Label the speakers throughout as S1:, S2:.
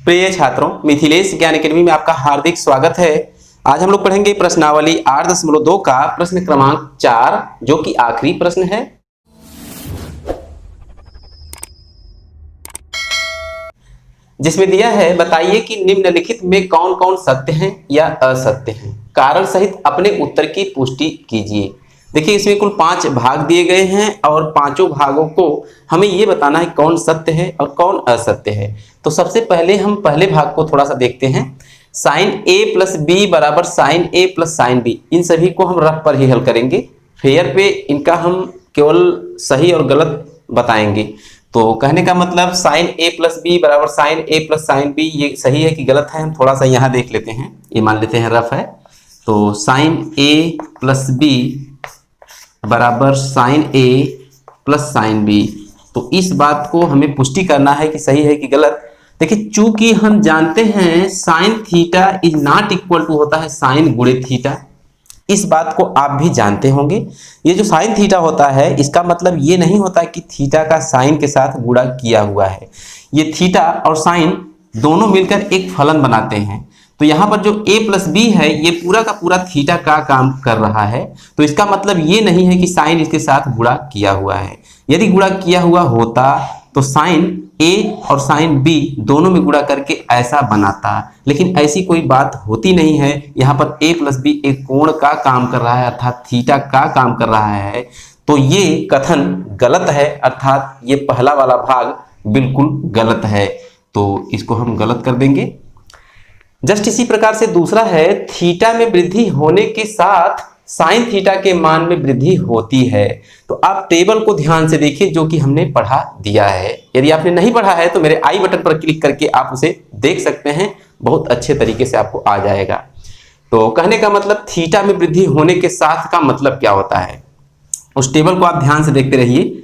S1: प्रिय छात्रों, मिथिलेश ज्ञान अकेडमी में आपका हार्दिक स्वागत है। आज हम लोग पढ़ेंगे प्रश्नावली 8.2 का प्रश्न क्रमांक 4, जो कि आखिरी प्रश्न है। जिसमें दिया है, बताइए कि निम्नलिखित में कौन कौन सत्य हैं या असत्य हैं। कारण सहित अपने उत्तर की पुष्टि कीजिए। देखिए, इसमें कुल 5 भाग दिए गए हैं और पांचों भागों को हमें ये बताना है कौन सत्य है और कौन असत्य है। तो सबसे पहले हम पहले भाग को थोड़ा सा देखते हैं। साइन a प्लस बी बराबर sine a plus sine B, इन सभी को हम रफ पर ही हल करेंगे। फेयर पे इनका हम केवल सही और गलत बताएंगे। तो कहने का मतलब साइन a प्लस बी बराबर sine a plus sine b, ये सही है कि गलत है, हम थोड़ा सा यहाँ देख लेते हैं। ये मान लेते हैं रफ है। तो साइन a प्लस बी बराबर sine a plus sine b, तो इस बात को हमें पुष्टि करना है कि सही है कि गलत। देखिए, चूंकि हम जानते हैं sine theta is not equal to होता है साइन गुणे थीटा, इस बात को आप भी जानते होंगे। ये जो साइन थीटा होता है, इसका मतलब ये नहीं होता कि थीटा का साइन के साथ गुणा किया हुआ है। ये थीटा और साइन दोनों मिलकर एक फलन बनाते हैं। तो यहाँ पर जो a प्लस बी है, ये पूरा का पूरा थीटा का काम कर रहा है। तो इसका मतलब ये नहीं है कि साइन इसके साथ गुणा किया हुआ है। यदि गुणा किया हुआ होता तो साइन a और साइन b दोनों में गुणा करके ऐसा बनाता, लेकिन ऐसी कोई बात होती नहीं है। यहाँ पर a प्लस बी एक कोण का काम कर रहा है, अर्थात थीटा का काम कर रहा है। तो ये कथन गलत है, अर्थात ये पहला वाला भाग बिल्कुल गलत है। तो इसको हम गलत कर देंगे। जस्ट इसी प्रकार से दूसरा है, थीटा में वृद्धि होने के साथ साइन थीटा के मान में वृद्धि होती है। तो आप टेबल को ध्यान से देखिए, जो कि हमने पढ़ा दिया है। यदि आपने नहीं पढ़ा है तो मेरे आई बटन पर क्लिक करके आप उसे देख सकते हैं, बहुत अच्छे तरीके से आपको आ जाएगा। तो कहने का मतलब थीटा में वृद्धि होने के साथ का मतलब क्या होता है, उस टेबल को आप ध्यान से देखते रहिए।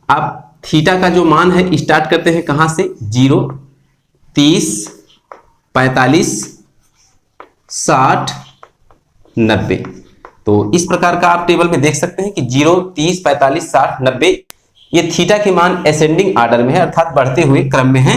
S1: आप थीटा का जो मान है स्टार्ट करते हैं कहां से, 0, 30, 45, 60, 90। तो इस प्रकार का आप टेबल में देख सकते हैं कि 0, 30, 45, 60, 90 ये थीटा के मान असेंडिंग ऑर्डर में है, अर्थात बढ़ते हुए क्रम में है।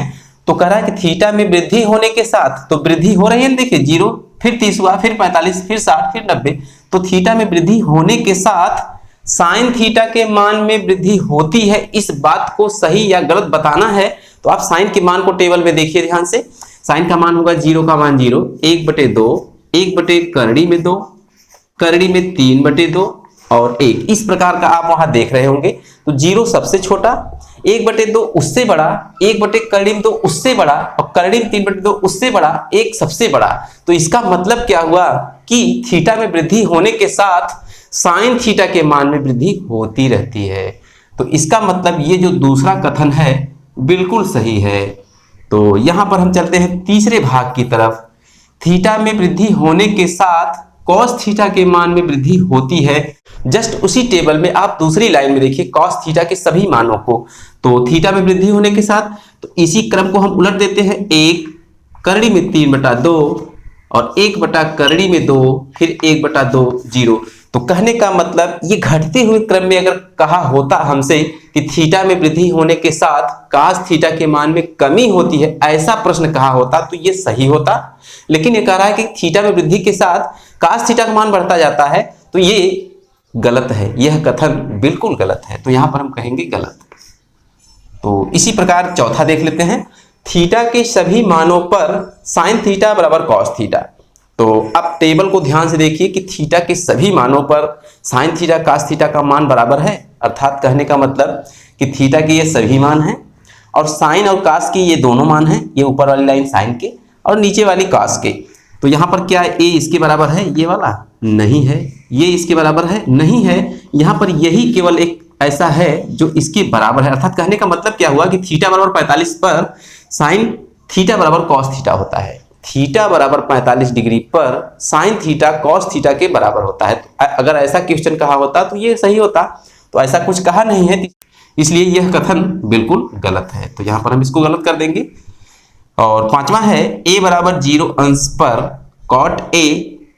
S1: तो कह रहा है कि थीटा में वृद्धि होने के साथ, तो वृद्धि हो रही है, देखिए 0, फिर 30 हुआ, फिर 45, फिर 60, फिर 90। तो थीटा में वृद्धि होने के साथ साइन थीटा के मान में वृद्धि होती है। इस बात को सही या गलत बताना है तो आप साइन के मान को टेबल में देखिए ध्यान से। साइन का मान होगा 0 का मान 0, 1/2, 1 करड़ी में 2, करड़ी में 3/2 और 1, इस प्रकार का आप वहां देख रहे होंगे। तो 0 सबसे छोटा, 1/2 उससे बड़ा, 1 करड़ी में 2 उससे बड़ा और करड़ी में 3/2 उससे बड़ा, 1 सबसे बड़ा। तो इसका मतलब क्या हुआ कि थीटा में वृद्धि होने के साथ साइन थीटा के मान में वृद्धि होती रहती है। तो इसका मतलब ये जो दूसरा कथन है बिल्कुल सही है। तो यहां पर हम चलते हैं तीसरे भाग की तरफ। थीटा में वृद्धि होने के साथ कॉस थीटा के मान में वृद्धि होती है। जस्ट उसी टेबल में आप दूसरी लाइन में देखिए कॉस थीटा के सभी मानों को। तो थीटा में वृद्धि होने के साथ, तो इसी क्रम को हम उलट देते हैं। 1 करड़ी में 3/2 और 1 करड़ी में 2, फिर 1/2, 0। तो कहने का मतलब ये घटते हुए क्रम में अगर कहा होता हमसे कि थीटा में वृद्धि होने के साथ कास थीटा के मान में कमी होती है, ऐसा प्रश्न कहा होता तो ये सही होता। लेकिन ये कह रहा है कि थीटा में वृद्धि के साथ कास थीटा का मान बढ़ता जाता है, तो ये गलत है, यह कथन बिल्कुल गलत है। तो यहां पर हम कहेंगे गलत। तो इसी प्रकार चौथा देख लेते हैं। थीटा के सभी मानों पर साइन थीटा बराबर कॉस थीटा। तो अब टेबल को ध्यान से देखिए कि थीटा के सभी मानों पर साइन थीटा कास थीटा का मान बराबर है, अर्थात कहने का मतलब कि थीटा के ये सभी मान हैं और साइन और कास की ये दोनों मान हैं। ये ऊपर वाली लाइन साइन के और नीचे वाली कास के। तो यहाँ पर क्या ए इसके बराबर है, ये वाला नहीं है, ये इसके बराबर है नहीं है। यहाँ पर यही केवल एक ऐसा है जो इसके बराबर है। अर्थात कहने का मतलब क्या हुआ कि थीटा बराबर 45 पर साइन थीटा बराबर कॉस थीटा होता है। थीटा बराबर 45 डिग्री पर साइन थीटा कॉस थीटा के बराबर होता है। तो अगर ऐसा क्वेश्चन कहा होता तो ये सही होता, तो ऐसा कुछ कहा नहीं है, इसलिए यह कथन बिल्कुल गलत है। तो यहाँ पर हम इसको गलत कर देंगे। और पांचवा है, a बराबर 0 अंश पर कॉट a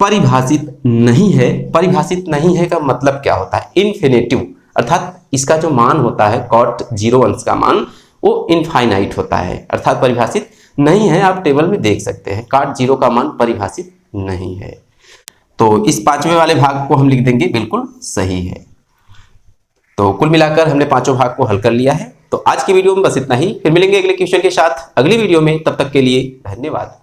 S1: परिभाषित नहीं है। परिभाषित नहीं है का मतलब क्या होता है, इन्फिनेटिव, अर्थात इसका जो मान होता है कॉट 0 अंश का मान वो इनफाइनाइट होता है, अर्थात परिभाषित नहीं है, आप टेबल में देख सकते हैं। काट 0 का मान परिभाषित नहीं है, तो इस पांचवें वाले भाग को हम लिख देंगे बिल्कुल सही है। तो कुल मिलाकर हमने पांचों भाग को हल कर लिया है। तो आज की वीडियो में बस इतना ही, फिर मिलेंगे अगले क्वेश्चन के साथ अगली वीडियो में। तब तक के लिए धन्यवाद।